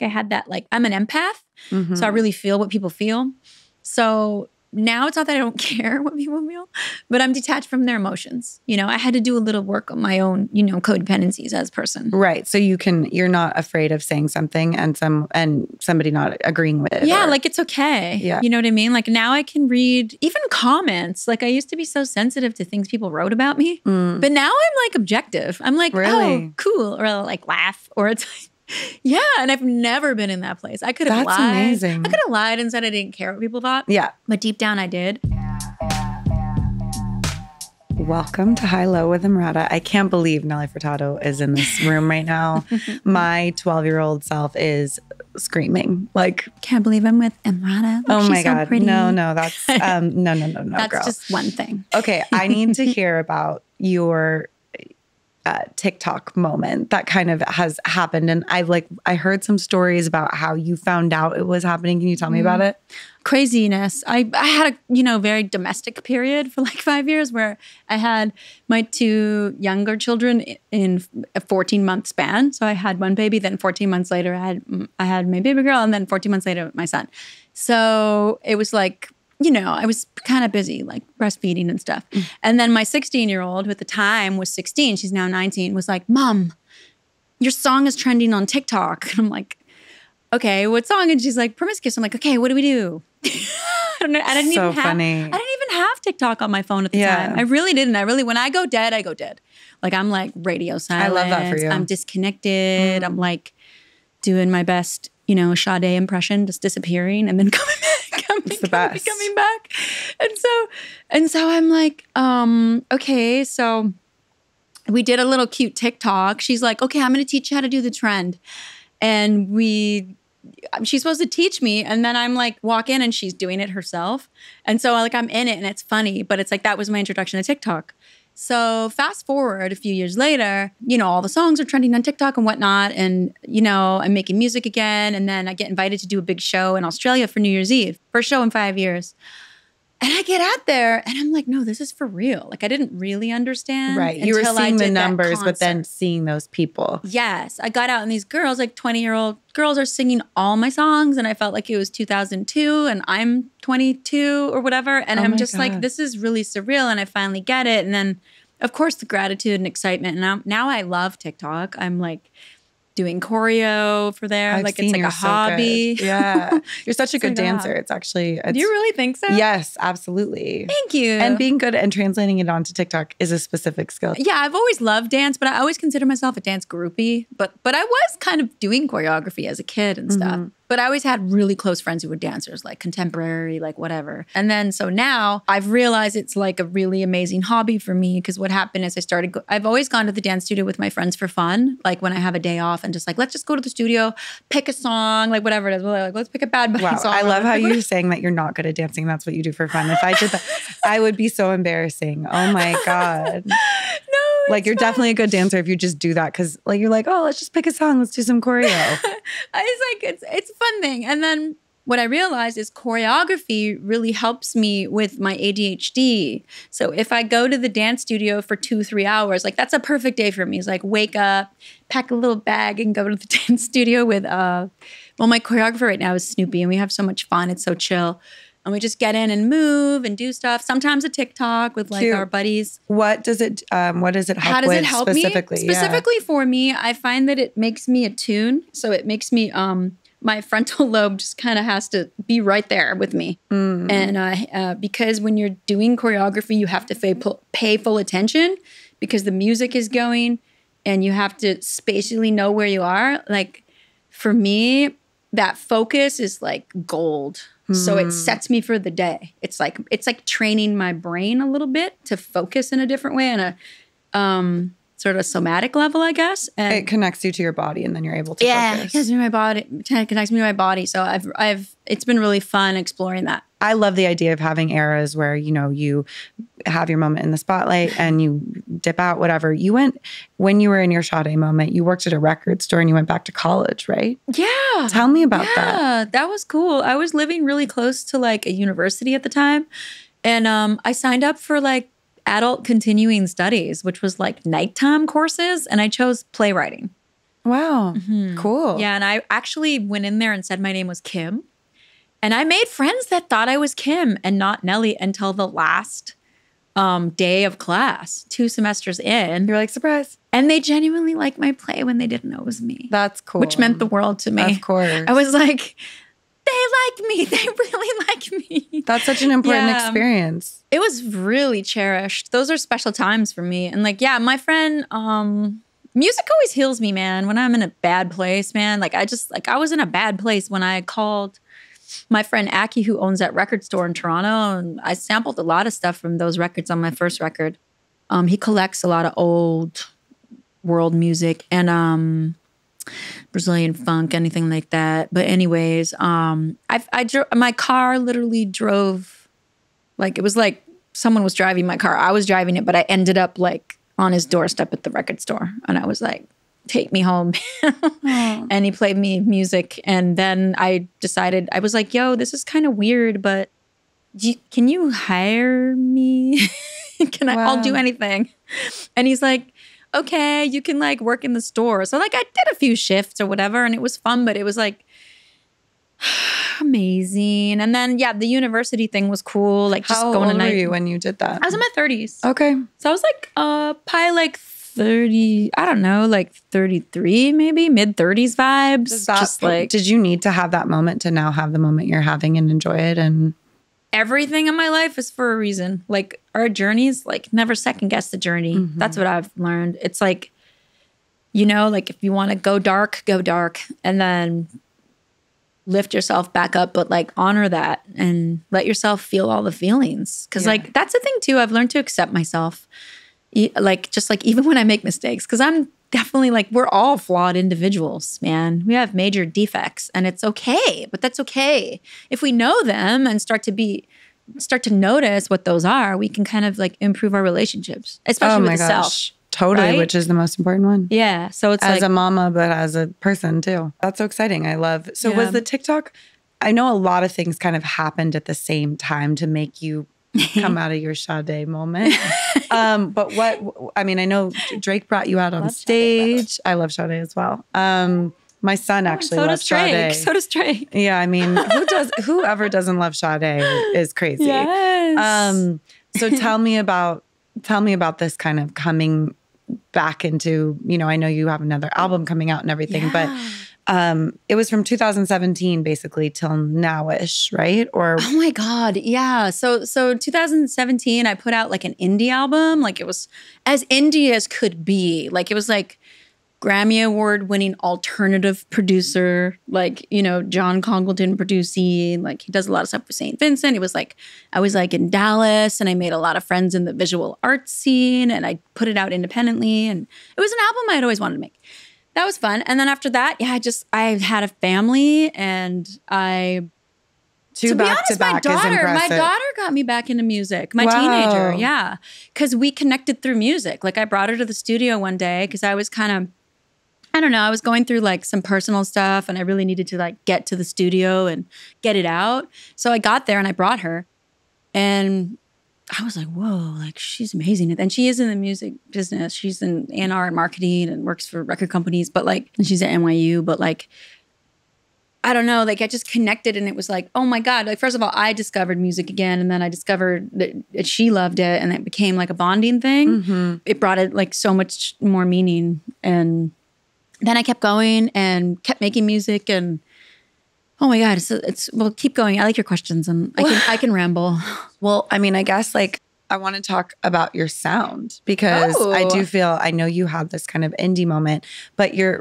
I had that, like, I'm an empath, so I really feel what people feel. So now it's not that I don't care what people feel, but I'm detached from their emotions. You know, I had to do a little work on my own, you know, codependencies as a person. Right. So you're not afraid of saying something and somebody not agreeing with it. Yeah, like it's okay. Yeah. You know what I mean? Like now I can read even comments. Like I used to be so sensitive to things people wrote about me. But now I'm like objective. I'm like, Really? oh, cool. Or I'll like laugh. Or it's like, yeah. And I've never been in that place. I could have lied. That's amazing. I could have lied and said I didn't care what people thought. Yeah. But deep down I did. Welcome to High Low with EmRata. I can't believe Nelly Furtado is in this room right now. My 12-year-old self is screaming. Like, can't believe I'm with EmRata. Oh she's my God. So pretty. No, that's no, That's girl. just one thing. Okay. I need to hear about your TikTok moment that kind of has happened. And I heard some stories about how you found out it was happening. Can you tell me about it? Craziness. I had a, very domestic period for like 5 years where I had my two younger children in a 14-month span. So I had one baby, then 14 months later I had my baby girl, and then 14 months later my son. So it was like, I was kind of busy, like breastfeeding and stuff. And then my 16-year-old, who at the time was 16, she's now 19, was like, Mom, your song is trending on TikTok. And I'm like, okay, what song? And she's like, Promiscuous. I'm like, okay, what do we do? I don't know. I didn't even have TikTok on my phone at the time. I really didn't. When I go dead, I go dead. Like I'm like radio silence. I love that for you. I'm disconnected. I'm like doing my best, Sade impression, just disappearing and then coming back. Coming back. And so I'm like, okay, so we did a little cute TikTok. She's like, okay, I'm going to teach you how to do the trend. And she's supposed to teach me. And then I'm like, walk in and she's doing it herself. And so like, I'm in it and it's funny, but it's like, that was my introduction to TikTok. So fast forward a few years later, all the songs are trending on TikTok and whatnot. And, I'm making music again. And then I get invited to do a big show in Australia for New Year's Eve. First show in 5 years. And I get out there and I'm like, no, this is for real. Like I didn't really understand. Right. You were seeing the numbers, but then seeing those people. Yes. I got out and these girls, like 20-year-old girls are singing all my songs. And I felt like it was 2002 and I'm 22 or whatever. And I'm just like, this is really surreal. And I finally get it. And then of course the gratitude and excitement. And now I love TikTok. I'm like doing choreo for there. It's like a hobby. So yeah. You're such a good dancer. It's actually. Do you really think so? Yes, absolutely. Thank you. And being good and translating it onto TikTok is a specific skill. Yeah, I've always loved dance, but I always consider myself a dance groupie. But I was kind of doing choreography as a kid and stuff. But I always had really close friends who were dancers, like contemporary, like whatever. And then so now I've realized it's like a really amazing hobby for me because what happened is I've always gone to the dance studio with my friends for fun. Like when I have a day off and just like, let's just go to the studio, pick a song, like whatever it is. Like, let's pick a Bad Bunny song. I love how you're saying that you're not good at dancing. That's what you do for fun. If I did that, I would be so embarrassing. Oh my God. Like you're definitely a good dancer if you just do that because like you're like, oh, let's just pick a song, let's do some choreo. It's a fun thing. And then what I realized is choreography really helps me with my ADHD. So if I go to the dance studio for 2-3 hours, like that's a perfect day for me. It's like wake up, pack a little bag and go to the dance studio with my choreographer right now is Snoopy and we have so much fun. It's so chill. And we just get in and move and do stuff. Sometimes a TikTok with like our buddies. What does it help specifically? Specifically for me, I find that it makes me attune. So it makes me, my frontal lobe just kind of has to be right there with me. And because when you're doing choreography, you have to pay full attention because the music is going and you have to spatially know where you are. Like for me, that focus is like gold. So it sets me for the day. It's like training my brain a little bit to focus in a different way on a sort of somatic level, I guess. And it connects you to your body and then you're able to focus. Yeah, it connects me to my body. So it's been really fun exploring that. I love the idea of having eras where, you have your moment in the spotlight and you dip out, whatever. When you were in your Sade moment, you worked at a record store and you went back to college, right? Yeah. Tell me about that. Yeah, that was cool. I was living really close to like a university at the time. And I signed up for like adult continuing studies, which was like nighttime courses. And I chose playwriting. Wow. Cool. Yeah, and I actually went in there and said my name was Kim. And I made friends that thought I was Kim and not Nelly until the last day of class, 2 semesters in. You're like, surprise. And they genuinely liked my play when they didn't know it was me. That's cool. Which meant the world to me. Of course. I was like, they like me. They really like me. That's such an important experience. It was really cherished. Those are special times for me. And like, yeah, my friend, music always heals me, man. When I'm in a bad place, man. Like I was in a bad place when I called my friend Aki, who owns that record store in Toronto, and I sampled a lot of stuff from those records on my first record. He collects a lot of old world music and Brazilian funk, anything like that. But anyways, my car literally drove, like it was like someone was driving my car. I was driving it, but I ended up like on his doorstep at the record store, and I was like, take me home. And he played me music. And then I decided, I was like, yo, this is kind of weird, but can you hire me? I'll do anything. And he's like, okay, you can like work in the store. So like I did a few shifts or whatever, and it was fun, but it was like amazing. And then, yeah, the university thing was cool. Like just going to night. How old were you when you did that? I was in my 30s. Okay. So I was like, probably like 30, I don't know, like 33 maybe, mid-30s vibes. Did you need to have that moment to now have the moment you're having and enjoy it? And everything in my life is for a reason. Like our journeys, like never second guess the journey. That's what I've learned. It's like, you know, like if you want to go dark, and then lift yourself back up, but like honor that and let yourself feel all the feelings. Cause like that's the thing too. I've learned to accept myself. Like, just like even when I make mistakes, because I'm definitely like, we're all flawed individuals, man. We have major defects and it's okay, but that's okay. If we know them and start to notice what those are, we can kind of like improve our relationships, especially with the self. Totally, right? Which is the most important one. Yeah. So it's as a mama, but as a person too. That's so exciting. I love. So was the TikTok, I know a lot of things kind of happened at the same time to make you come out of your Sade moment. But I know Drake brought you out on stage. Sade, I love Sade as well. My son actually loves Sade. So does Drake. Yeah, I mean, whoever doesn't love Sade is crazy. Yes. So tell me about this kind of coming back into, you know, I know you have another album coming out and everything, but it was from 2017 basically till now-ish, right? Or oh my God, yeah. So 2017, I put out like an indie album. Like it was as indie as could be. Like it was like Grammy Award-winning alternative producer, like, you know, John Congleton producing. Like he does a lot of stuff for St. Vincent. It was like, I was like in Dallas and I made a lot of friends in the visual arts scene and I put it out independently. And it was an album I had always wanted to make. That was fun. And then after that, yeah, I had a family and to be honest, my daughter got me back into music. My teenager, yeah. Because we connected through music. Like I brought her to the studio one day because I was kind of, I don't know, I was going through like some personal stuff and I really needed to like get to the studio and get it out. So I got there and I brought her and I was like, whoa, like she's amazing. And she is in the music business. She's in A&R and marketing and works for record companies, but like, and she's at NYU, but like, I don't know, like I just connected and it was like, oh my God. Like, first of all, I discovered music again. And then I discovered that she loved it and it became like a bonding thing. It brought it like so much more meaning. And then I kept going and kept making music and oh my God. Well, keep going. I like your questions and I can ramble. Well, I mean, I guess like I want to talk about your sound because I do feel, I know you had this kind of indie moment, but you're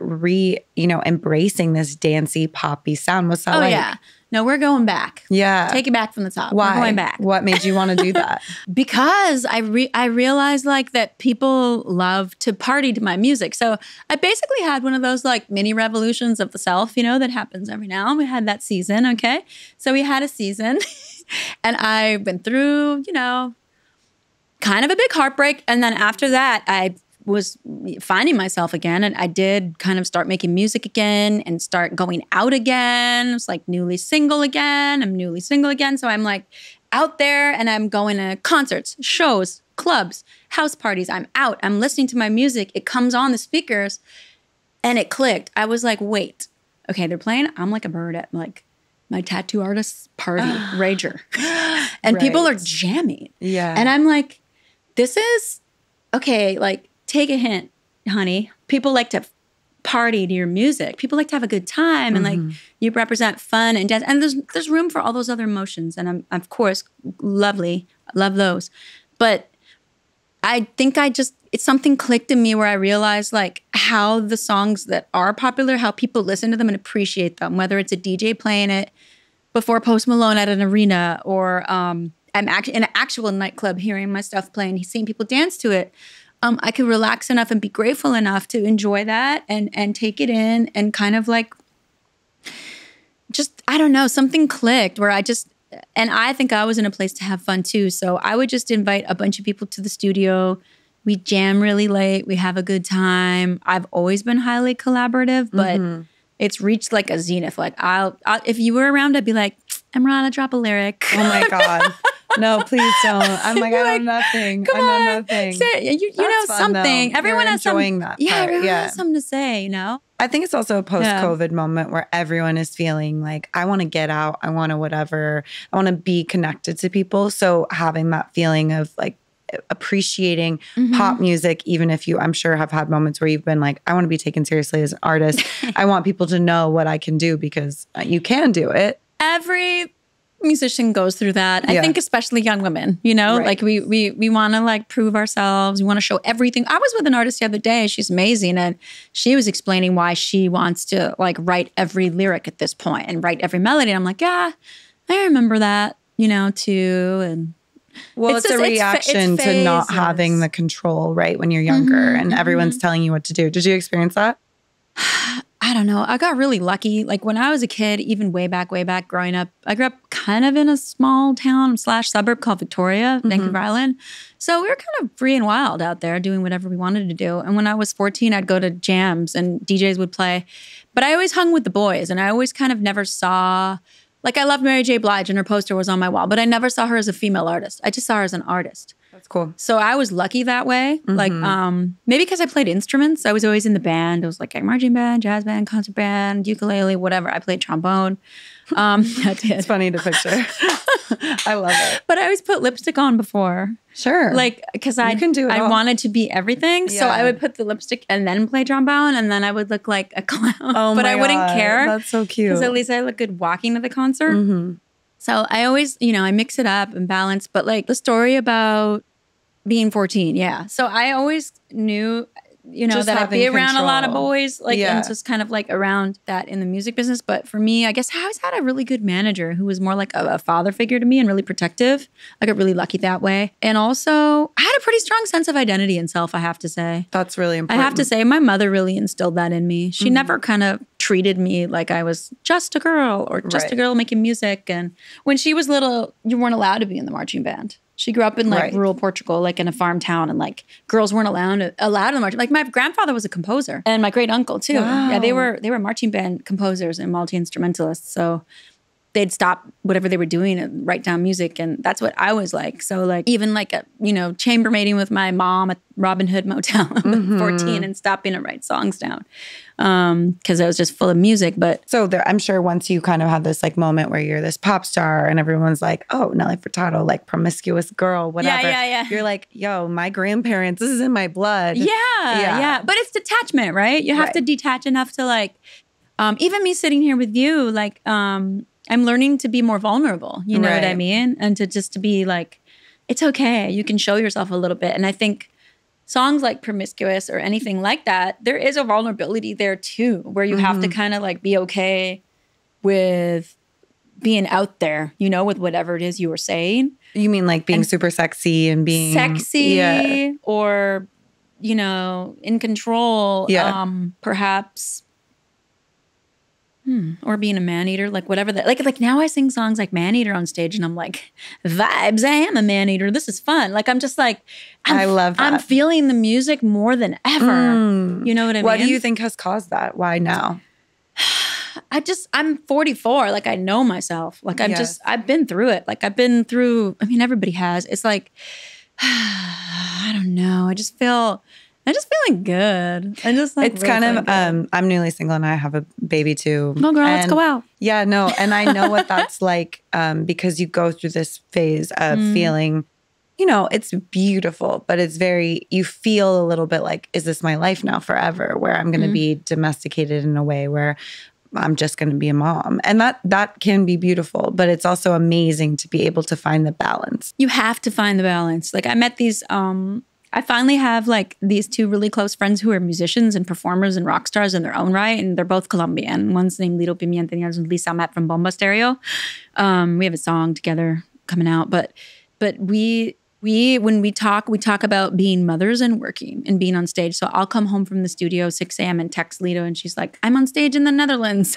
embracing this dancey poppy sound. What's that like? Oh yeah. No, we're going back. Yeah. Take it back from the top. Why? We're going back. What made you want to do that? Because I realized like that people love to party to my music. So I basically had one of those like mini revolutions of the self, you know, that happens every now and then. We had that season, okay? So we had a season and I went through, you know, kind of a big heartbreak. And then after that, I was finding myself again. And I did kind of start making music again and start going out again. I was like newly single again. I'm newly single again. So I'm like out there and I'm going to concerts, shows, clubs, house parties. I'm out. I'm listening to my music. It comes on the speakers. And it clicked. I was like, wait, okay, they're playing I'm Like a Bird at like my tattoo artist's party, Rager. And people are jamming. Yeah. And I'm like, this is, okay, like take a hint, honey. People like to party to your music. People like to have a good time. And like you represent fun and dance. And there's room for all those other emotions. And I'm, of course, lovely. Love those. But I think it's something clicked in me where I realized like how the songs that are popular, how people listen to them and appreciate them, whether it's a DJ playing it before Post Malone at an arena or I'm in an actual nightclub hearing my stuff playing, seeing people dance to it. I could relax enough and be grateful enough to enjoy that and take it in and kind of like just, I don't know, something clicked where and I think I was in a place to have fun too. So I would just invite a bunch of people to the studio. We jam really late. We have a good time. I've always been highly collaborative, but it's reached like a zenith. Like I'll if you were around, I'd be like, EmRata, drop a lyric. Oh my God. No, please don't. I'm like, I know nothing. Come I know on. nothing. You know fun, something. Though. Everyone You're has enjoying that. Yeah, part. everyone has something to say, you know? I think it's also a post-COVID moment where everyone is feeling like, I want to get out. I want to whatever. I want to be connected to people. So having that feeling of like appreciating pop music, even if you, I'm sure, have had moments where you've been like, I want to be taken seriously as an artist. I want people to know what I can do because you can do it. Every musician goes through that. I think especially young women, you know, like we want to like prove ourselves. We want to show everything. I was with an artist the other day. She's amazing. And she was explaining why she wants to like write every lyric at this point and write every melody. And I'm like, yeah, I remember that, you know, too. And well, it's a reaction to not having the control, right? When you're younger and everyone's telling you what to do. Did you experience that? I don't know. I got really lucky. Like when I was a kid, even way back growing up, I grew up kind of in a small town / suburb called Victoria, Vancouver Island. So we were kind of free and wild out there doing whatever we wanted to do. And when I was 14, I'd go to jams and DJs would play. But I always hung with the boys and I always kind of never saw, like I loved Mary J. Blige and her poster was on my wall, but I never saw her as a female artist. I just saw her as an artist. That's cool. So I was lucky that way. Like maybe because I played instruments. I was always in the band. It was like a marching band, jazz band, concert band, ukulele, whatever. I played trombone. I did. It's funny to picture. I love it. But I always put lipstick on before. Sure. Like, because I wanted to be everything. Yeah. So I would put the lipstick and then play trombone and then I would look like a clown. Oh but I wouldn't care. That's so cute. Because at least I look good walking to the concert. So I always, you know, I mix it up and balance. But like the story about being 14, yeah. So I always knew, you know, just that I'd be around a lot of boys, like, and just kind of like around that in the music business. But for me, I guess I always had a really good manager who was more like a father figure to me and really protective. I got really lucky that way. And also, I had a pretty strong sense of identity and self, I have to say. That's really important. I have to say, my mother really instilled that in me. She never kind of treated me like I was just a girl or just a girl making music. And when she was little, you weren't allowed to be in the marching band. She grew up in like rural Portugal, like in a farm town, and like girls weren't allowed in the marching. Like my grandfather was a composer, and my great uncle too. Wow. Yeah, they were marching band composers and multi instrumentalists. So they'd stop whatever they were doing and write down music, and that's what I was like. So like even like a chambermaiding with my mom at Robin Hood Motel at 14 and stopping to write songs down because I was just full of music. But so there, I'm sure once you kind of had this like moment where you're this pop star and everyone's like, oh, Nelly Furtado, like promiscuous girl, whatever. Yeah. You're like, yo, my grandparents, this is in my blood. Yeah. But it's detachment, right? You have to detach enough to like, even me sitting here with you, like, I'm learning to be more vulnerable. You know what I mean? And to be like, it's okay. You can show yourself a little bit. And I think songs like Promiscuous or anything like that, there is a vulnerability there too, where you have to kind of like be okay with being out there, you know, with whatever it is you were saying. You mean like being super sexy and being sexy or, you know, in control, perhaps. Or being a man-eater, like whatever that, like now I sing songs like man-eater on stage and I'm like, vibes, I am a man-eater. This is fun. Like, I'm just like, I love that. I'm feeling the music more than ever. You know what I mean? What do you think has caused that? Why now? I'm 44. Like I know myself. Like I've been through it. Like I've been through, I mean, everybody has. It's like, I don't know. I just feel I'm just feeling good. I just like it's kind of I'm newly single and I have a baby too. Oh girl, let's go out. Yeah, no, and I know what that's like because you go through this phase of feeling, you know, it's beautiful, but it's very, you feel a little bit like, is this my life now forever? Where I'm going to be domesticated in a way where I'm just going to be a mom. And that can be beautiful, but it's also amazing to be able to find the balance. You have to find the balance. Like I met these, I finally have like these two really close friends who are musicians and performers and rock stars in their own right. And they're both Colombian. One's named Lito Pimienta and the other's Lisa Met from Bomba Stereo. We have a song together coming out, but we when we talk about being mothers and working and being on stage. So I'll come home from the studio 6 a.m. and text Lito and she's like, I'm on stage in the Netherlands.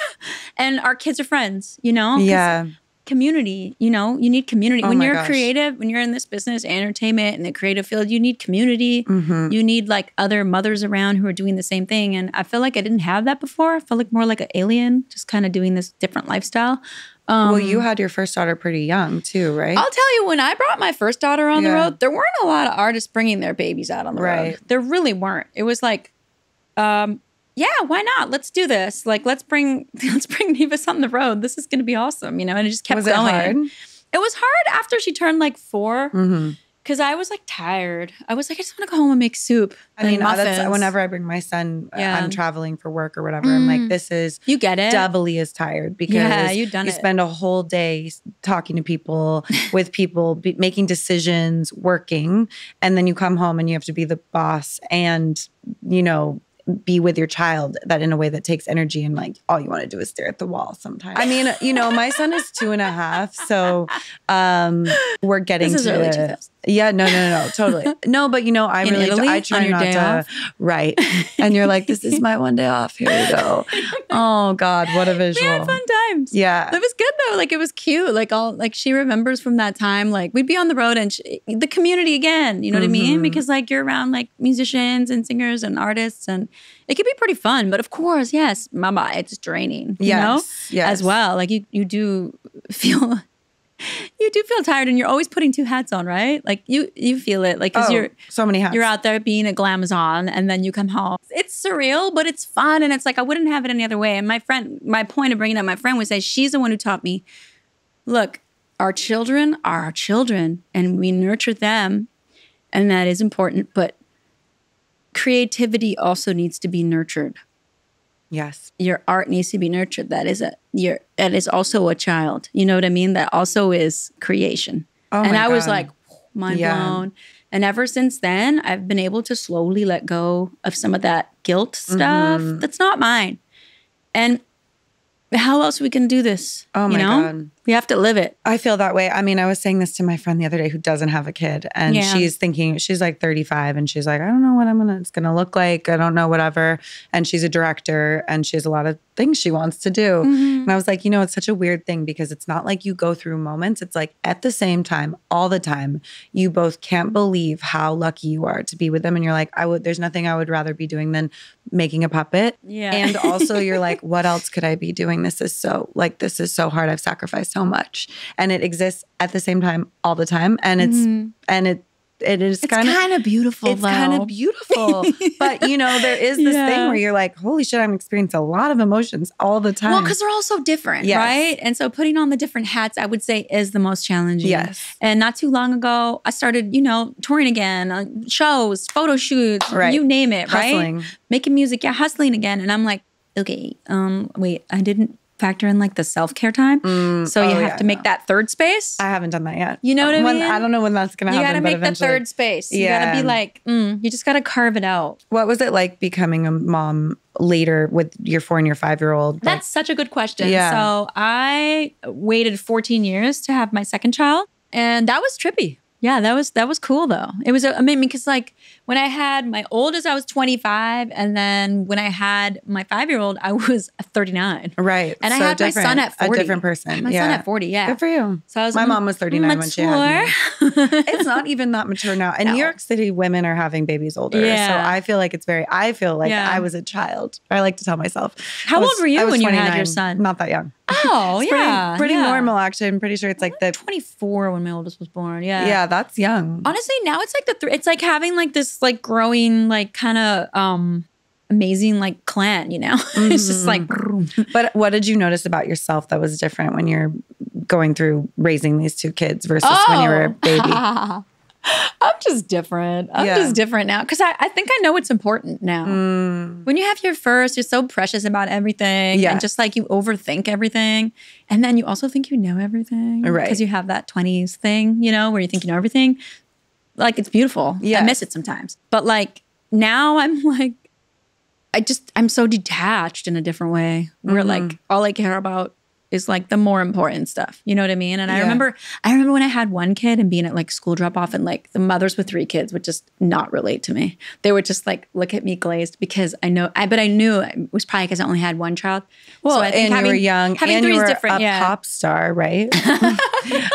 And our kids are friends, you know? Yeah. Community, you know, you need community. When you're creative, when you're in this business, entertainment, and the creative field, you need community. You need like other mothers around who are doing the same thing. And I feel like I didn't have that before. I felt like more like an alien, just kind of doing this different lifestyle. Well, you had your first daughter pretty young too, right? I'll tell you, when I brought my first daughter on the road, there weren't a lot of artists bringing their babies out on the road. There really weren't. It was like, yeah, why not? Let's do this. Like, let's bring Nevis on the road. This is going to be awesome, you know? And it just kept going. Was it hard? It was hard after she turned like 4. Because I was like tired. I was like, I just want to go home and make soup. I mean, that's whenever I bring my son, I'm traveling for work or whatever. I'm like, this is you get it doubly as tired because you've done you spend a whole day talking to people, with people, making decisions, working, and then you come home and you have to be the boss and, you know, be with your child that in a way that takes energy and like all you want to do is stare at the wall sometimes. I mean, you know, my son is 2.5, so we're getting this is to early 2000s. Yeah, no, totally. No, but you know, I try not to. Right. And you're like, this is my one day off. Here we go. Oh God, what a visual. We had fun times. Yeah. It was good though. Like it was cute. Like she remembers from that time, like we'd be on the road and the community again, you know what I mean? Because like you're around like musicians and singers and artists and it could be pretty fun. But of course, yes, mama, it's draining, you know, as well. Like you do feel tired and you're always putting 2 hats on, right? Like you feel it like because you're so many hats. You're out there being a glamazon and then you come home. It's surreal, but it's fun. And it's like, I wouldn't have it any other way. And my point of bringing up my friend was that she's the one who taught me, look, our children are our children and we nurture them. And that is important. But creativity also needs to be nurtured. Yes. Your art needs to be nurtured. That is also a child. You know what I mean? That also is creation. Oh and my I was God. like, mind blown. And ever since then, I've been able to slowly let go of some of that guilt stuff that's not mine. And how else we can do this? Oh my God. We have to live it. I feel that way. I mean, I was saying this to my friend the other day who doesn't have a kid and she's thinking, she's like 35 and she's like, I don't know what it's going to look like. I don't know, whatever. And she's a director and she has a lot of things she wants to do. And I was like, you know, it's such a weird thing because it's not like you go through moments. It's like at the same time, all the time, you both can't believe how lucky you are to be with them. And you're like, there's nothing I would rather be doing than making a puppet. Yeah. And also you're like, what else could I be doing? This is so hard. I've sacrificed so much. And it exists at the same time all the time. And it's kind of beautiful. It's kind of beautiful. But you know, there is this thing where you're like, holy shit, I'm experiencing a lot of emotions all the time. Well, because they're all so different, right? And so putting on the different hats, I would say, is the most challenging. Yes. And not too long ago, I started, you know, touring again, shows, photo shoots, you name it, hustling. Right? Making music, hustling again. And I'm like, okay, wait, I didn't factor in like the self-care time. So you have to make that third space. I haven't done that yet. You know what I mean? I don't know when that's going to happen. You got to make the third space. You got to be like, you just got to carve it out. What was it like becoming a mom later with your 4 and your 5-year-old? That's such a good question. Yeah. So I waited 14 years to have my second child and that was trippy. Yeah, that was cool though. It was, I mean, because like when I had my oldest, I was 25. And then when I had my 5-year-old, I was 39. Right. And I had my son at 40. A different person. I had my son at 40, yeah. Good for you. So I was my mom was 39 when she had me. It's not even that mature now. In New York City, women are having babies older. Yeah. So I feel like I feel like I was a child. I like to tell myself. How old were you when you had your son? Not that young. Oh, it's pretty normal, actually. I'm pretty sure it's like the 24 when my oldest was born. Yeah. Yeah, that's young. Honestly, now it's like it's like having like this like growing like kind of amazing like clan, you know? It's just like. But what did you notice about yourself that was different when you're going through raising these two kids versus when you were a baby? I'm just different. I'm just different now because I think I know what's important now. When you have your first, you're so precious about everything. And just like you overthink everything. And then you also think you know everything. Right. Because you have that 20s thing, you know, where you think you know everything. Like, it's beautiful. I miss it sometimes. But like now I'm like, I'm so detached in a different way where like all I care about is like the more important stuff. You know what I mean? And I remember when I had one kid and being at like school drop off and like the mothers with 3 kids would just not relate to me. They would just like look at me glazed because I knew it was probably because I only had one child. Well, so I think you were young and you were different, a pop star, right?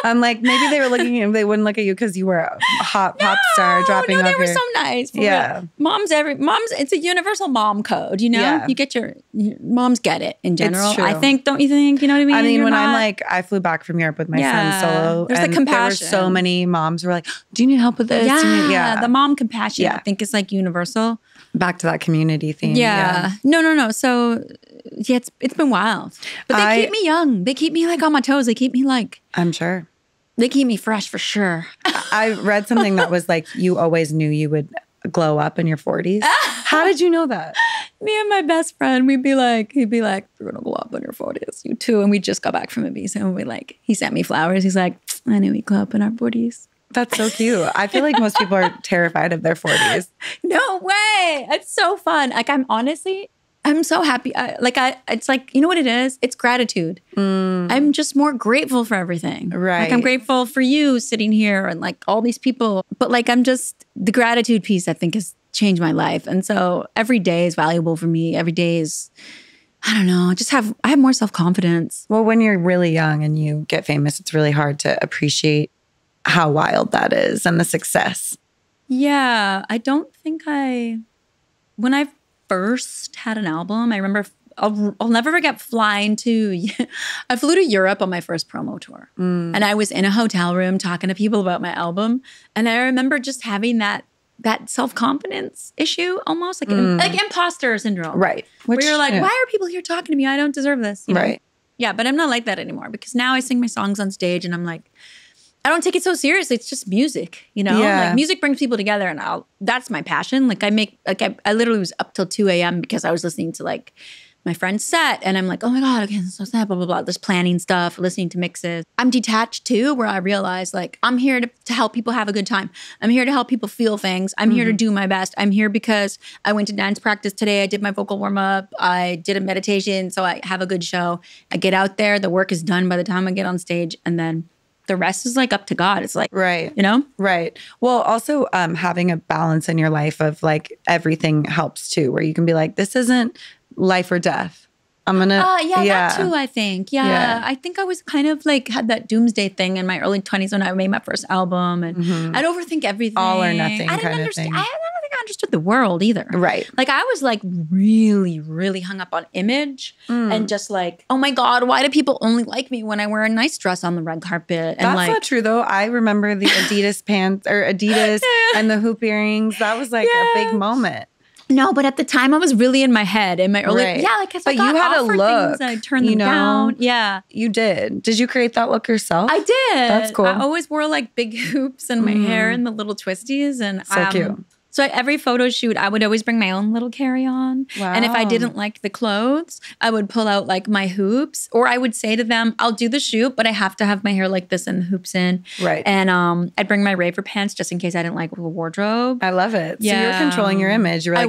I'm like, maybe they were looking at you, they wouldn't look at you because you were a hot pop star dropping off they were so nice. Real. Moms, it's a universal mom code, you know? Yeah. You get your moms get it in general. It's true. I think, don't you think? You know what I mean? I mean, when I'm like, I flew back from Europe with my son solo. There's the compassion. There were so many moms who were like, do you need help with this? Yeah. The mom compassion, I think, is like universal. Back to that community theme. Yeah. No. So, it's been wild. But they keep me young. They keep me like on my toes. They keep me like. I'm sure. They keep me fresh for sure. I read something that was like, you always knew you would glow up in your 40s. How did you know that? Me and my best friend, he'd be like, you're gonna glow up in your 40s. You too. And we just got back from Ibiza and he sent me flowers. He's like, I knew we'd glow up in our 40s. That's so cute. I feel like most people are terrified of their 40s. No way. It's so fun. Like, I'm so happy. It's like, you know what it is? It's gratitude. I'm just more grateful for everything. Right. Like, I'm grateful for you sitting here and like all these people. But like, the gratitude piece, I think, has changed my life. And so every day is valuable for me. Every day is, I don't know, I have more self-confidence. Well, when you're really young and you get famous, it's really hard to appreciate how wild that is and the success. Yeah. I don't think when I first had an album, I remember I'll never forget flying I flew to Europe on my first promo tour. And I was in a hotel room talking to people about my album. And I remember just having that self-confidence issue almost, like imposter syndrome. Right. Where you're like, why are people here talking to me? I don't deserve this. You know? Right. Yeah, but I'm not like that anymore because now I sing my songs on stage and I'm like, I don't take it so seriously. It's just music, you know? Yeah. Like, music brings people together and that's my passion. Like, I literally was up till 2 a.m. because I was listening to like my friend's set and I'm like, oh my God, okay, so sad, blah, blah, blah. Just planning stuff, listening to mixes. I'm detached too, where I realize like, I'm here to help people have a good time. I'm here to help people feel things. I'm here to do my best. I'm here because I went to dance practice today. I did my vocal warm up. I did a meditation. So I have a good show. I get out there. The work is done by the time I get on stage. And then the rest is like up to God. It's like, right. You know? Right. Well, also having a balance in your life of like everything helps too, where you can be like, this isn't life or death. I'm going to. That too, I think. Yeah. I think I was kind of like had that doomsday thing in my early 20s when I made my first album and I'd overthink everything. All or nothing I kind of thing. I don't think I understood the world either. Right. Like I was like really, really hung up on image and just like, oh my God, why do people only like me when I wear a nice dress on the red carpet? And that's not true though. I remember the Adidas pants or Adidas and the hoop earrings. That was like a big moment. No, but at the time I was really in my head in my early, but you had a look. I turned them down. Yeah, you did. Did you create that look yourself? I did. That's cool. I always wore like big hoops in my hair and the little twisties, and so cute. So at every photo shoot, I would always bring my own little carry-on. Wow. And if I didn't like the clothes, I would pull out like my hoops, or I would say to them, I'll do the shoot, but I have to have my hair like this and the hoops in. Right. And I'd bring my raver pants just in case I didn't like the wardrobe. I love it. Yeah. So you're controlling your image. You're like,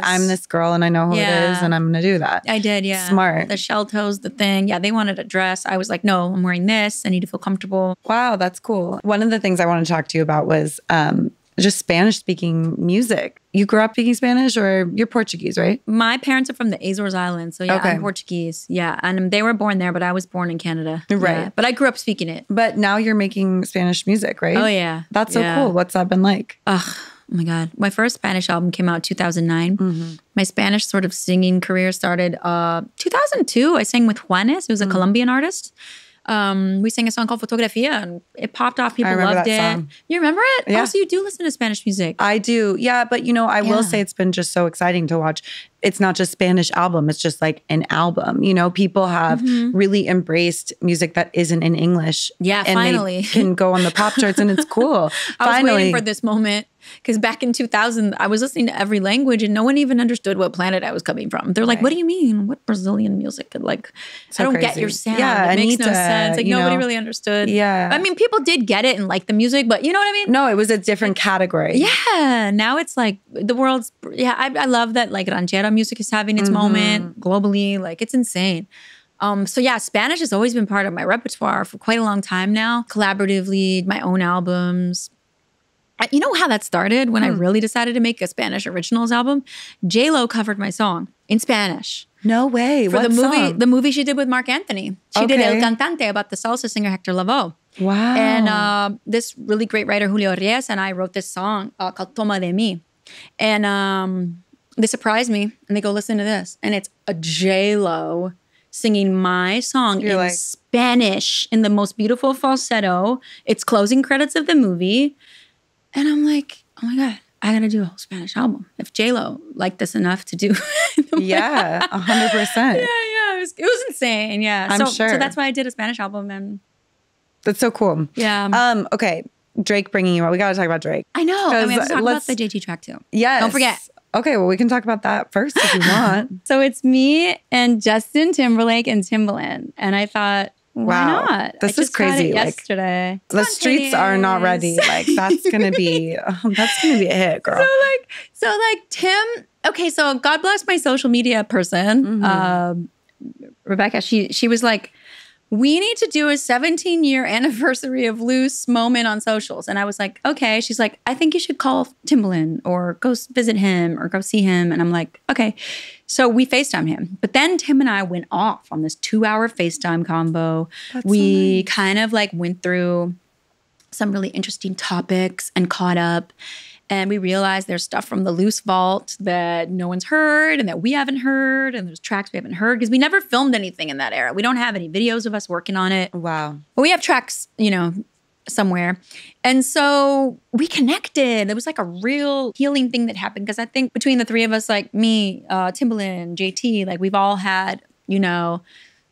I'm this girl and I know who it is and I'm going to do that. I did, yeah. Smart. The shell toes, the thing. Yeah, they wanted a dress. I was like, no, I'm wearing this. I need to feel comfortable. Wow, that's cool. One of the things I want to talk to you about was just Spanish-speaking music. You grew up speaking Spanish or you're Portuguese, right? My parents are from the Azores Islands. So yeah, I'm Portuguese. Yeah. And they were born there, but I was born in Canada. Right. Yeah. But I grew up speaking it. But now you're making Spanish music, right? Oh, yeah. That's so cool. What's that been like? Oh my God. My first Spanish album came out 2009. My Spanish sort of singing career started 2002. I sang with Juanes, who's a Colombian artist. We sang a song called Fotografia and it popped off. People loved it. Song. You remember it? Yeah. Oh, so you do listen to Spanish music. I do. Yeah. But I will say it's been just so exciting to watch. It's not just Spanish album. It's just like an album. People have really embraced music that isn't in English. Yeah, and finally. They can go on the pop charts and it's cool. I was waiting for this moment because back in 2000, I was listening to every language and no one even understood what planet I was coming from. They're like, what do you mean? What Brazilian music? Like, I don't get your sound. Yeah, it makes no sense. Like nobody really understood. Yeah. I mean, people did get it and like the music, but you know what I mean? No, it was a different category. Yeah. Now it's like the world's, I love that like ranchera music is having its moment globally. Like it's insane. So yeah, Spanish has always been part of my repertoire for quite a long time now. Collaboratively, my own albums. You know how that started? When I really decided to make a Spanish originals album, J-Lo covered my song in Spanish. No way. For what song? the movie she did with Marc Anthony. She did El Cantante about the salsa singer Hector Lavoe. Wow. And this really great writer, Julio Reyes, and I wrote this song called Toma de Mi. And they surprised me and they go, listen to this. And it's a J-Lo singing my song in Spanish in the most beautiful falsetto. It's closing credits of the movie. And I'm like, oh my God, I got to do a whole Spanish album. If J-Lo liked this enough to do. Yeah, 100%. Yeah. It was insane. Yeah. I'm sure. So that's why I did a Spanish album. And that's so cool. Yeah. Okay. Drake bringing you out. We got to talk about Drake. I know. And we have to talk about the JT track too. Yes. Don't forget. Okay, well, we can talk about that first if you want. So it's me and Justin Timberlake and Timbaland. And I thought, why not? This is crazy. Yesterday. The streets are not ready. Like that's gonna be a hit, girl. So Tim. Okay, so God bless my social media person, Rebecca. She was like, we need to do a 17-year anniversary of Loose moment on socials. And I was like, okay. She's like, I think you should call Timbaland or go visit him or go see him. And I'm like, okay. So we FaceTime him. But then Tim and I went off on this 2-hour FaceTime combo. We kind of like went through some really interesting topics and caught up. And we realized there's stuff from the Loose vault that no one's heard and that we haven't heard. And there's tracks we haven't heard because we never filmed anything in that era. We don't have any videos of us working on it. Wow. But we have tracks, somewhere. And so we connected. It was like a real healing thing that happened because I think between the three of us, like me, Timbaland, JT, like we've all had,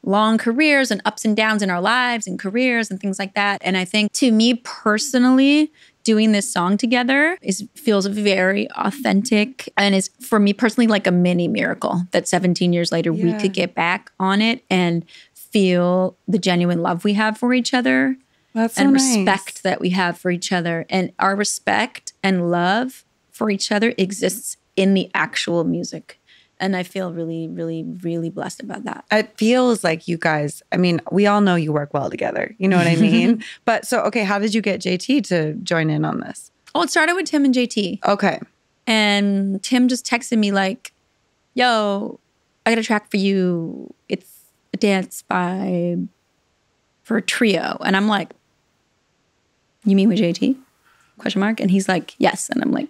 long careers and ups and downs in our lives and careers and things like that. And I think to me personally, doing this song together feels very authentic and is for me personally like a mini miracle that 17 years later we could get back on it and feel the genuine love we have for each other. That's so and nice. Respect that we have for each other. And our respect and love for each other exists in the actual music. And I feel really, really, really blessed about that. It feels like you guys, I mean, we all know you work well together. You know what I mean? But so, okay, how did you get JT to join in on this? Oh, it started with Tim and JT. Okay. And Tim just texted me like, yo, I got a track for you. It's a dance for a trio. And I'm like, you mean with JT? Question mark. And he's like, yes. And I'm like,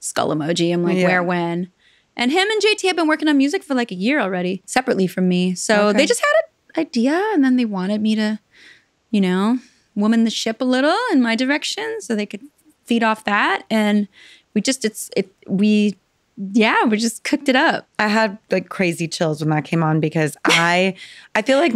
skull emoji. I'm like, where, when? And him and JT have been working on music for like a year already, separately from me. So they just had an idea and then they wanted me to, woman the ship a little in my direction so they could feed off that. And we just cooked it up. I had like crazy chills when that came on because I feel like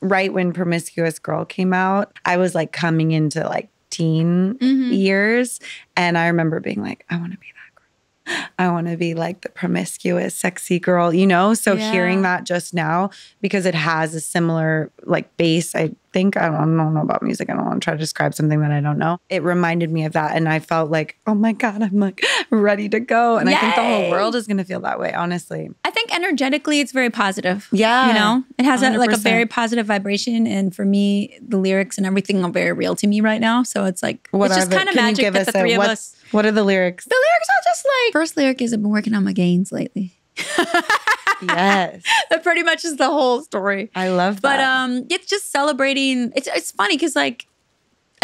right when Promiscuous Girl came out, I was like coming into like teen years. And I remember being like, I want to be that girl. I want to be like the promiscuous, sexy girl, So hearing that just now, because it has a similar like bass, I think, I don't know about music. I don't want to try to describe something that I don't know. It reminded me of that. And I felt like, oh my God, I'm like ready to go. And I think the whole world is going to feel that way, honestly. I think energetically it's very positive. Yeah. It has a very positive vibration. And for me, the lyrics and everything are very real to me right now. So it's like, it's just kind of magic that the three of us. What are the lyrics? The lyrics are just like, first lyric is I've been working on my gains lately. Yes. That pretty much is the whole story. I love that. But it's just celebrating. It's funny because like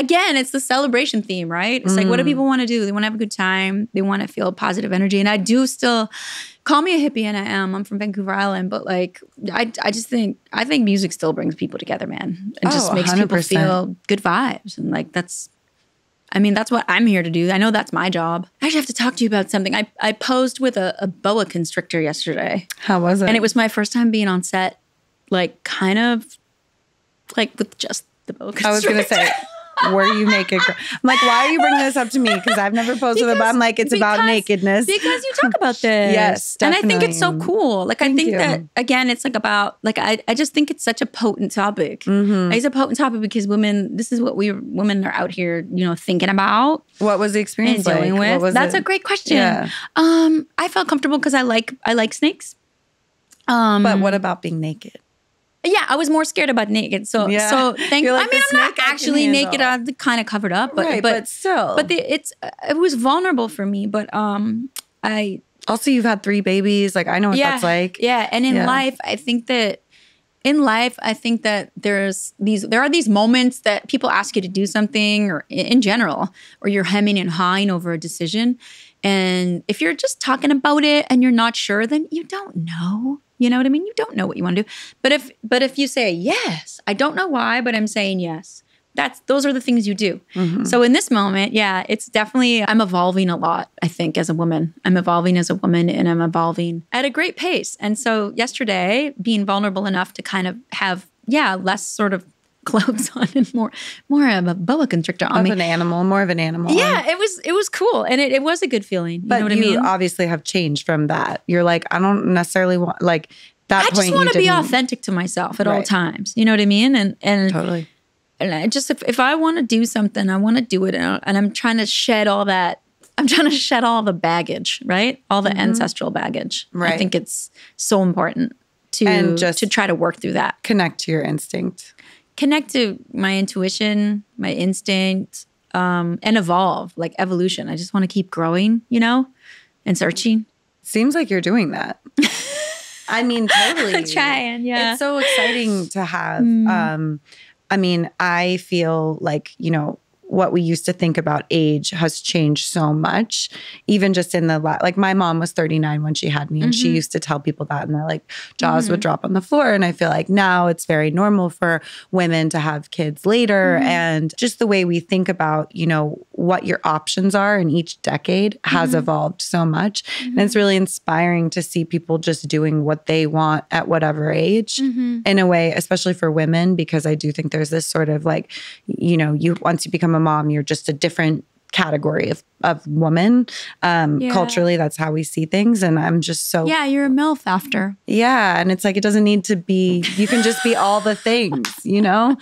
again, it's the celebration theme, right? It's like, what do people want to do? They want to have a good time. They want to feel positive energy. And I do still call me a hippie, and I am. I'm from Vancouver Island, but like, I think music still brings people together, man. And just makes 100%. People feel good vibes. And like, that's what I'm here to do. I know that's my job. I actually have to talk to you about something. I posed with a boa constrictor yesterday. How was it? And it was my first time being on set, like kind of like with just the boa constrictor. I was going to say, were you naked? I'm like, why are you bringing this up to me? Because I've never posed with it, but I'm like, it's about nakedness. Because you talk about this. Yes, definitely. And I think it's so cool. Like, I think that, again, it's like about, like, I just think it's such a potent topic. It's a potent topic because women, this is what women are out here, you know, thinking about. What was the experience and dealing like? with. That's a great question. Yeah. I felt comfortable because I like snakes. But what about being naked? Yeah, I was more scared about naked. So like, I'm not actually naked. I'm kind of covered up, but still. But it was vulnerable for me. But I also, you've had 3 babies. Like, I know what that's like. Yeah, and in life, I think that there are these moments that people ask you to do something, or in general, or you're hemming and hawing over a decision, and if you're just talking about it and you're not sure, then you don't know. You know what I mean? You don't know what you want to do. But if you say yes, I don't know why, but I'm saying yes. Those are the things you do. So in this moment, yeah, it's definitely, I'm evolving a lot, I think, as a woman. I'm evolving as a woman, and I'm evolving at a great pace. And so yesterday, being vulnerable enough to kind of have, less sort of clothes on and more of a boa constrictor on me. More of an animal. Yeah, it was cool. And it was a good feeling. But you know what I mean? Obviously have changed from that. You're like, I don't necessarily want, like, that point. I just want to be authentic to myself at all times. You know what I mean? And totally. And I just, if I want to do something, I want to do it. And I'm trying to shed all that. I'm trying to shed all the baggage, right? All the ancestral baggage. Right. I think it's so important to try to work through that. Connect to your instinct. Connect to my intuition, my instinct, and evolve, like evolution. I just want to keep growing, you know, and searching. Seems like you're doing that. I mean, totally. Trying, yeah. It's so exciting to have. I mean, I feel like, you know, what we used to think about age has changed so much. Even just in like my mom was 39 when she had me, and she used to tell people that, and they're like, jaws would drop on the floor. And I feel like now it's very normal for women to have kids later. And just the way we think about, you know, what your options are in each decade has evolved so much. And it's really inspiring to see people just doing what they want at whatever age in a way, especially for women, because I do think there's this sort of like, you know, once you become a mom, you're just a different category of woman. Culturally, that's how we see things. And I'm just so... Yeah, you're a MILF after. Yeah. And it's like, it doesn't need to be... You can just be all the things, you know?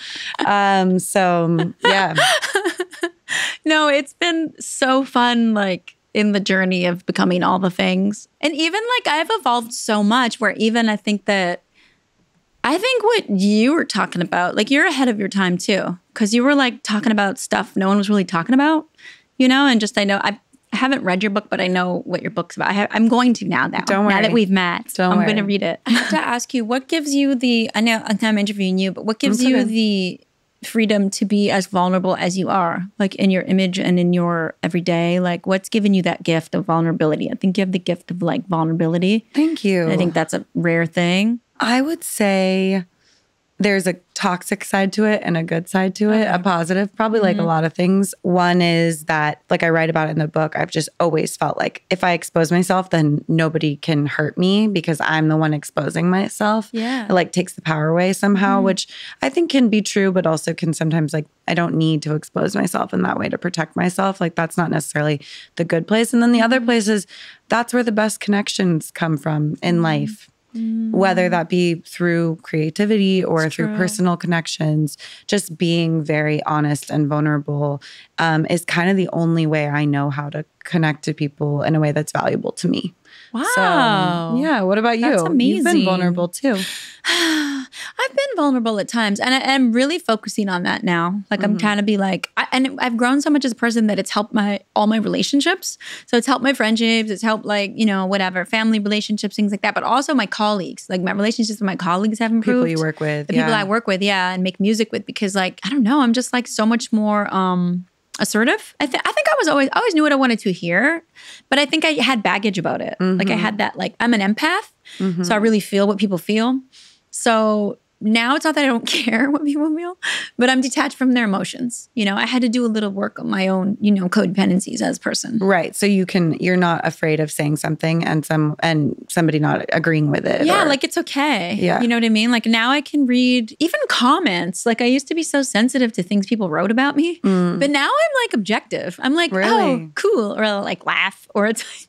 So, yeah. No, it's been so fun, like, in the journey of becoming all the things. And even, like, I've evolved so much where even I think what you were talking about, like you're ahead of your time too, because you were like talking about stuff no one was really talking about, you know, and just I know I haven't read your book, but I know what your book's about. I'm going to now. Don't worry. Now that we've met, I'm going to read it. I have to ask you, what gives you I know I'm interviewing you, but what gives you the freedom to be as vulnerable as you are, like in your image and in your everyday? Like, what's given you that gift of vulnerability? I think you have the gift of like vulnerability. Thank you. And I think that's a rare thing. I would say there's a toxic side to it and a good side to it, a positive, probably like a lot of things. One is that, like I write about it in the book, I've just always felt like if I expose myself, then nobody can hurt me because I'm the one exposing myself. Yeah. It like takes the power away somehow, which I think can be true, but also can sometimes like, I don't need to expose myself in that way to protect myself. Like that's not necessarily the good place. And then the other place is that's where the best connections come from in life. Whether that be through creativity or through personal connections, just being very honest and vulnerable is kind of the only way I know how to connect to people in a way that's valuable to me. Wow. So, yeah. What about you? That's amazing. You've been vulnerable too. I've been vulnerable at times, and I'm really focusing on that now. Like I'm trying to be like, and I've grown so much as a person that it's helped all my relationships. So it's helped my friendships. It's helped like, you know, whatever, family relationships, things like that. But also my colleagues, like my relationships with my colleagues have improved. People you work with. The people I work with, and make music with, because like, I don't know, I'm just like so much more assertive. I think I always knew what I wanted to hear, but I think I had baggage about it. Like I had that, like I'm an empath, so I really feel what people feel. So now it's not that I don't care what people feel, but I'm detached from their emotions. You know, I had to do a little work on my own, you know, codependencies as a person. Right. So you're not afraid of saying something and somebody not agreeing with it. Yeah, like it's okay. Yeah. You know what I mean? Like now I can read even comments. Like I used to be so sensitive to things people wrote about me, but now I'm like objective. I'm like, oh, cool. Or I'll like laugh, or it's like,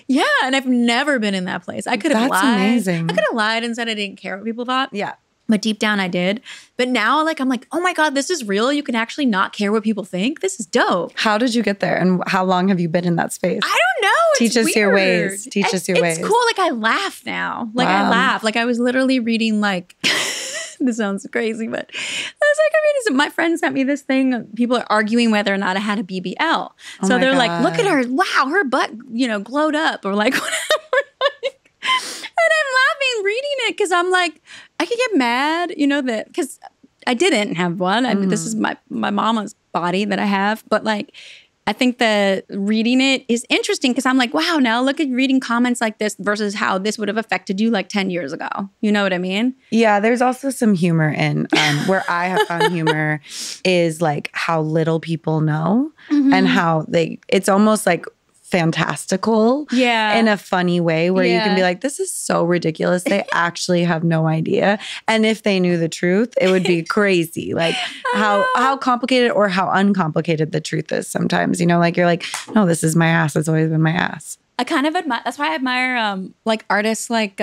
yeah. And I've never been in that place. I could have lied. That's amazing. I could have lied and said I didn't care what people thought. Yeah. But deep down I did. But now like I'm like, oh my God, this is real. You can actually not care what people think. This is dope. How did you get there? And how long have you been in that space? I don't know. Teach us your ways. Teach us your ways. It's cool. Like I laugh now. Like I laugh. Like I was literally reading like, this sounds crazy, but I was like, my friend sent me this thing. People are arguing whether or not I had a BBL. So they're like, look at her. Wow, her butt, you know, glowed up, or like whatever. And I'm laughing reading it because I'm like, I could get mad, you know, that because I didn't have one. I mean, this is my mama's body that I have. But like, I think that reading it is interesting because I'm like, wow, now look at reading comments like this versus how this would have affected you like 10 years ago. You know what I mean? Yeah, there's also some humor in where I have found humor is like how little people know and how it's almost like fantastical in a funny way where you can be like, this is so ridiculous. They actually have no idea. And if they knew the truth, it would be crazy. Like how complicated or how uncomplicated the truth is sometimes. You know, like you're like, no, this is my ass. It's always been my ass. I kind of admire, that's why I admire like artists like,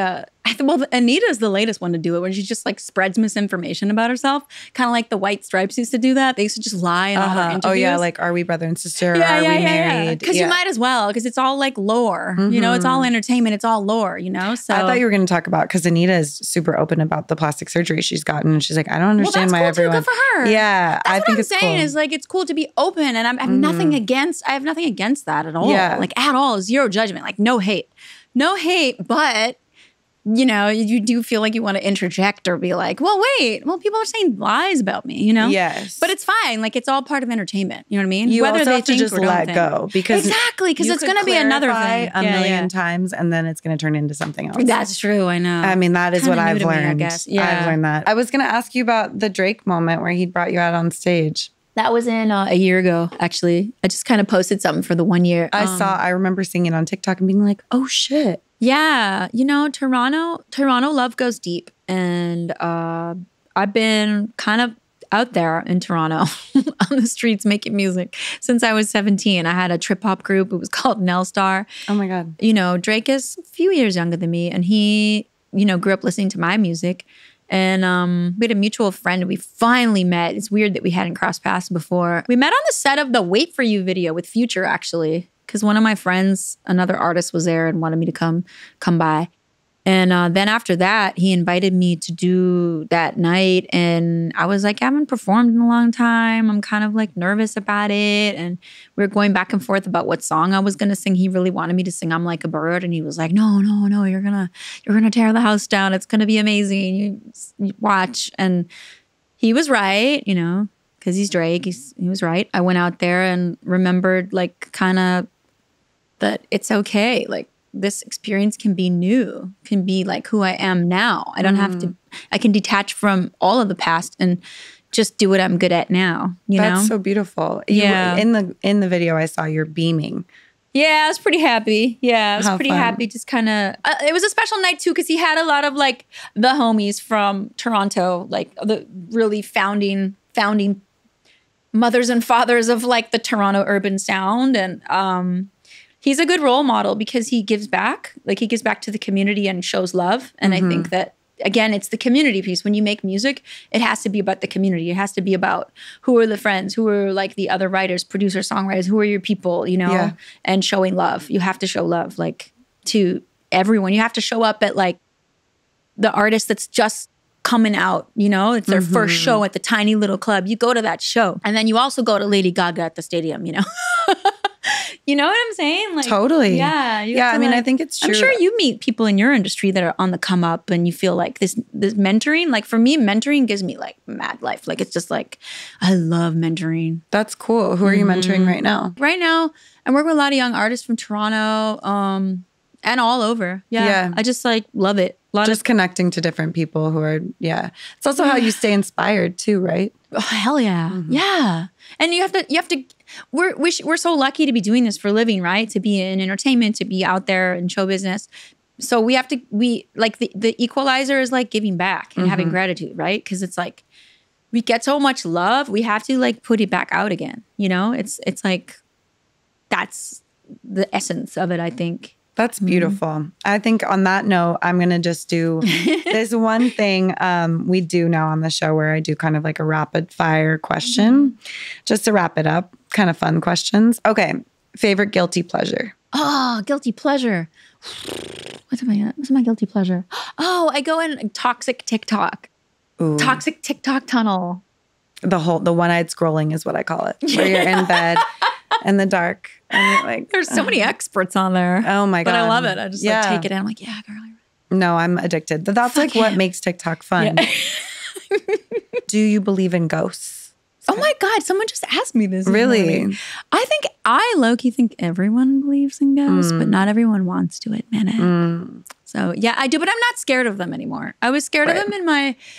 well, Anita's the latest one to do it, when she just like spreads misinformation about herself. Kind of like the White Stripes used to do that. They used to just lie in all their interviews. Oh yeah, like are we brother and sister? Are we married? Because you might as well, because it's all like lore. You know, it's all entertainment. It's all lore, you know? So I thought you were going to talk about, because Anita is super open about the plastic surgery she's gotten. And she's like, I don't understand why everyone. Good for her. Yeah, I think it's saying is like, it's cool to be open. And I have nothing against that at all. Yeah. Like at all. Zero judgment. Like no hate. No hate, but you know, you do feel like you want to interject or be like, well, wait, people are saying lies about me, you know? Yes. But it's fine. Like, it's all part of entertainment. You know what I mean? You also have to just let go. Because exactly, because it's going to be another thing. A million times, and then it's going to turn into something else. That's true, I know. I mean, that is what I've learned. I guess. Yeah. I've learned that. I was going to ask you about the Drake moment where he brought you out on stage. That was in a year ago, actually. I just kind of posted something for the 1 year. I remember seeing it on TikTok and being like, oh, shit. Yeah, you know, Toronto love goes deep. And I've been kind of out there in Toronto on the streets making music since I was 17. I had a trip hop group. It was called Nell Star. Oh my God. You know, Drake is a few years younger than me, and he, you know, grew up listening to my music. And we had a mutual friend. We finally met. It's weird that we hadn't crossed paths before. We met on the set of the Wait For You video with Future, actually. Because one of my friends, another artist, was there and wanted me to come by. And then after that, he invited me to do that night. And I was like, I haven't performed in a long time. I'm kind of like nervous about it. And we were going back and forth about what song I was going to sing. He really wanted me to sing I'm Like a Bird. And he was like, no, you're gonna tear the house down. It's going to be amazing. You watch. And he was right, you know, because he's Drake. He was right. I went out there and remembered like kind of that it's okay. Like, this experience can be new, can be like who I am now. I don't have to, I can detach from all of the past and just do what I'm good at now. That's so beautiful. Yeah. In the video, I saw you're beaming. Yeah, I was pretty happy. Yeah, I was pretty happy. Just kind of, it was a special night too, because he had a lot of like the homies from Toronto, like the really founding mothers and fathers of like the Toronto urban sound. And, he's a good role model because he gives back. Like, he gives back to the community and shows love. And I think that again, it's the community piece. When you make music, it has to be about the community. It has to be about who are the friends, who are like the other writers, producers, songwriters, who are your people, you know, and showing love. You have to show love like to everyone. You have to show up at like the artist that's just coming out, you know, it's their first show at the tiny little club. You go to that show. And then you also go to Lady Gaga at the stadium, you know. You know what I'm saying? Like, totally. Yeah. Yeah. I mean, I think it's true. I'm sure you meet people in your industry that are on the come up and you feel like this mentoring. Like for me, mentoring gives me like mad life. Like it's just like, I love mentoring. That's cool. Who are you mentoring right now? Right now, I work with a lot of young artists from Toronto and all over. Yeah. I just like love it. Just connecting to different people who are, It's also how you stay inspired too, right? Oh, hell yeah. Yeah. And you have to, we're so lucky to be doing this for a living, right? To be in entertainment, to be out there in show business. So we like the equalizer is like giving back and having gratitude, right? Because it's like, we get so much love, we have to like put it back out again. You know, it's like, that's the essence of it, I think. That's beautiful. I think on that note, I'm going to just do this one thing we do now on the show where I do kind of like a rapid fire question, just to wrap it up. Kind of fun questions. Okay. Favorite guilty pleasure? Oh, guilty pleasure. What's my guilty pleasure? Oh, I go in toxic TikTok. Ooh. Toxic TikTok tunnel. The one-eyed scrolling is what I call it. Where you're in bed in the dark. And you're like, there's so many experts on there. Oh my God. But I love it. I just like take it in. I'm like, yeah, girl. No, I'm addicted. But that's like what makes TikTok fun. Yeah. Do you believe in ghosts? Oh my God. Someone just asked me this. Really? I low-key think everyone believes in ghosts, but not everyone wants to admit it. So yeah, I do, but I'm not scared of them anymore. I was scared of them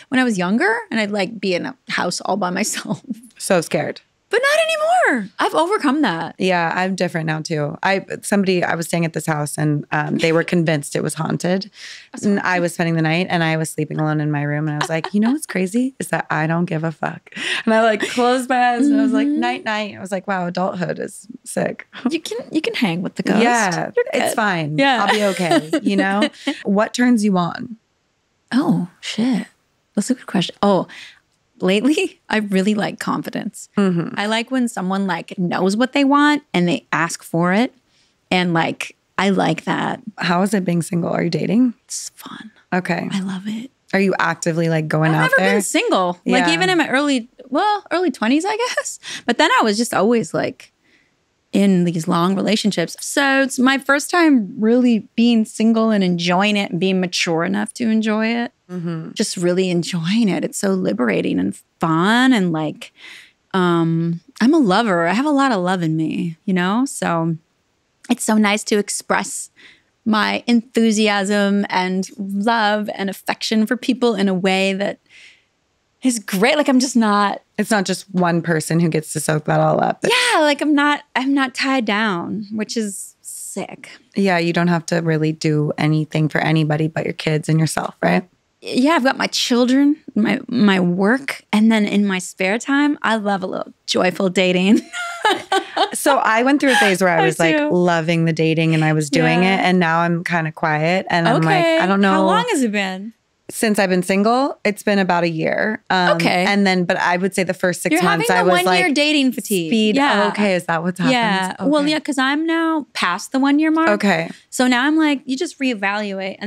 when I was younger, and I'd like be in a house all by myself. So scared. But not anymore. I've overcome that. Yeah, I'm different now too. I was staying at this house and they were convinced it was haunted. And I was spending the night and I was sleeping alone in my room. And I was like, you know what's crazy? Is that I don't give a fuck. And I like closed my eyes and I was like, night, night. I was like, wow, adulthood is sick. You can hang with the ghost. Yeah, it's fine. Yeah. I'll be okay. You know? What turns you on? Oh, shit. That's a good question. Oh, lately, I really like confidence. I like when someone like knows what they want and they ask for it. And like, I like that. How is it being single? Are you dating? It's fun. Okay. I love it. Are you actively like going out there? I've never been single. Yeah. Like even in my early 20s, I guess. But then I was just always like in these long relationships. So it's my first time really being single and enjoying it and being mature enough to enjoy it. Just really enjoying it. It's so liberating and fun. And like, I'm a lover. I have a lot of love in me, you know? So it's so nice to express my enthusiasm and love and affection for people in a way that is great. Like it's not just one person who gets to soak that all up. Yeah, like I'm not tied down, which is sick. Yeah, you don't have to really do anything for anybody but your kids and yourself, right? Yeah, I've got my children, my work, and then in my spare time, I love a little joyful dating. So I went through a phase where I was like loving the dating and I was doing it, and now I'm kind of quiet and I'm like, I don't know. How long has it been? Since I've been single, it's been about a year. And then, but I would say the first 6 months, I was like, 1 year dating fatigue. Speed. Yeah. Oh, okay. Is that what's happened? Yeah. Okay. Well, yeah, because I'm now past the 1 year mark. Okay. So now I'm like, you just reevaluate.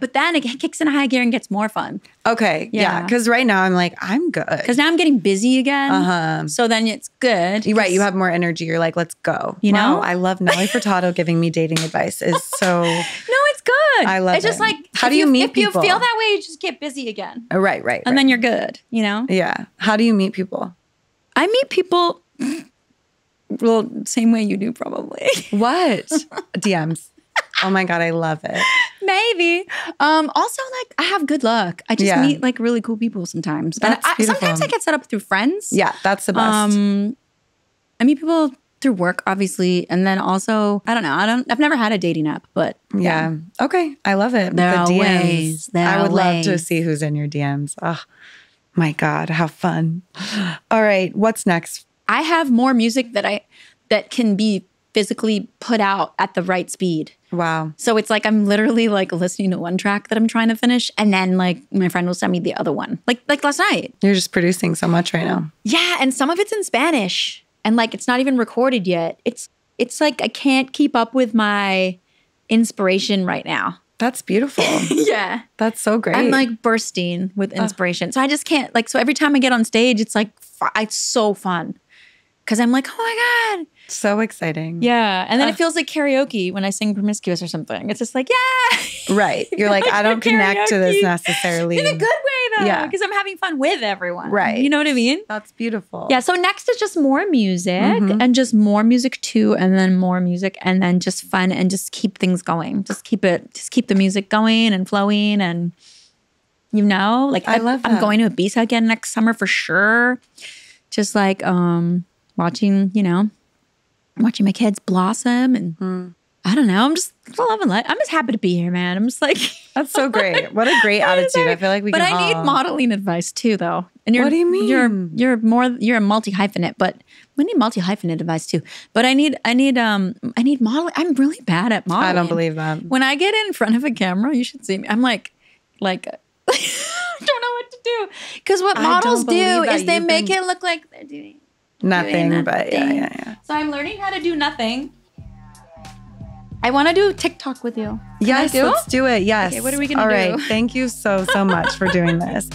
But then it kicks in a high gear and gets more fun. Okay. Yeah. Because right now I'm like, I'm good. Because now I'm getting busy again. So then it's good. You're right. You have more energy. You're like, let's go. You know? I love Nelly Furtado giving me dating advice. Is so. No, it's good. I love it. It's just like, how do you meet people? If you feel that way, you just get busy again. Right. And then you're good, you know? Yeah. How do you meet people? I meet people, well, same way you do probably. What? DMs. Oh my God, I love it. Maybe. Also, like, I have good luck. I just meet like really cool people sometimes. Sometimes I get set up through friends. Yeah, that's the best. I meet people through work, obviously. And then also, I don't know. I've never had a dating app, but yeah. Okay. I love it. There the are DMs. ways. I would love to see who's in your DMs. Oh my God, how fun. All right. What's next? I have more music that can be physically put out at the right speed. Wow. So it's like I'm literally like listening to one track that I'm trying to finish, and then like my friend will send me the other one. Like last night. You're just producing so much right now. Yeah, and some of it's in Spanish, and like it's not even recorded yet. It's like I can't keep up with my inspiration right now. That's beautiful. Yeah. That's so great. I'm like bursting with inspiration. So I just can't, like, so every time I get on stage, it's like, it's so fun. Because I'm like, oh my God. So exciting. Yeah. And then it feels like karaoke when I sing Promiscuous or something. It's just like, yeah. Right. You're like, I don't connect to this necessarily. In a good way, though. Yeah. Because I'm having fun with everyone. Right. You know what I mean? That's beautiful. Yeah. So next is just more music and just more music too. And then more music and then just fun and just keep things going. Just keep the music going and flowing. And, you know, like I love that. I'm going to Ibiza again next summer for sure. Just like watching my kids blossom and I don't know. I'm just loving life. I'm just happy to be here, man. I'm just like that's so great. What a great attitude. I feel like But I need modeling advice too, though. And what do you mean? You're a multi-hyphenate, but we need multi-hyphenate advice too. But I need modeling. I'm really bad at modeling. I don't believe that. When I get in front of a camera, you should see me. I'm like I don't know what to do. Because what models do is they make it look like they're doing nothing, but yeah. So I'm learning how to do nothing. I want to do TikTok with you. Yes, let's do it. Yes. Okay, what are we going to do? All right. Thank you so much for doing this.